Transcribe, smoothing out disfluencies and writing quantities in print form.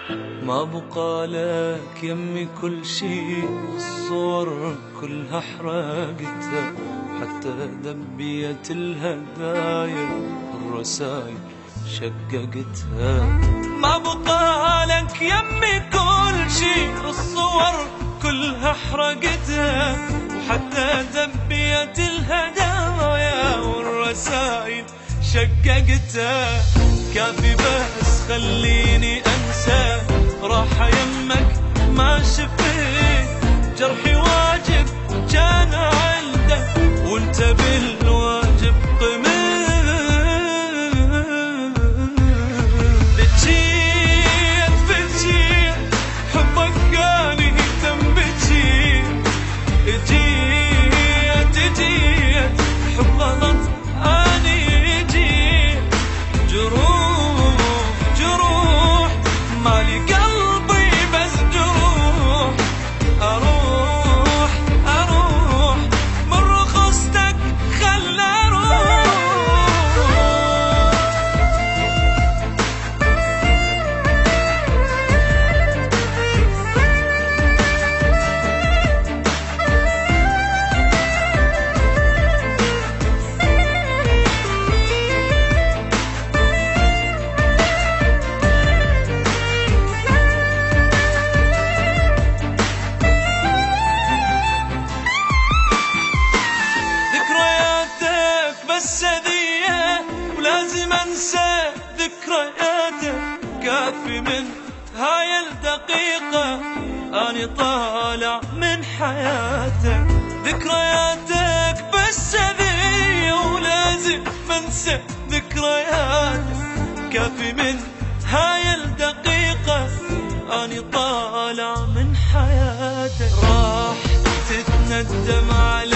ما بقى لك يمي كل شي، الصور كلها حرقتها، حتى دبية الهدايا الرسايل شققتها. ما بقى لك يمي كل شي، الصور كلها حرقتها، وحتى دبية الهدايا والرسايل شققتها. كافي بس خليني انسى، راح يمك ما شفيت جرحي واجب كان عنده، وانت بالواجب قمت. بجيت حبك كان يهتم بجيت، جيت حب غلط اني جيت، جروح مالي قلبي بس جروح. اروح من رخصتك خل اروح. بس هذية ولازم انسى ذكرياتك، كافي من هاي الدقيقة اني طالع من حياتك. ذكرياتك بس هذية ولازم انسى ذكرياتك، كافي من هاي الدقيقة اني طالع من حياتك. راح تتندم علي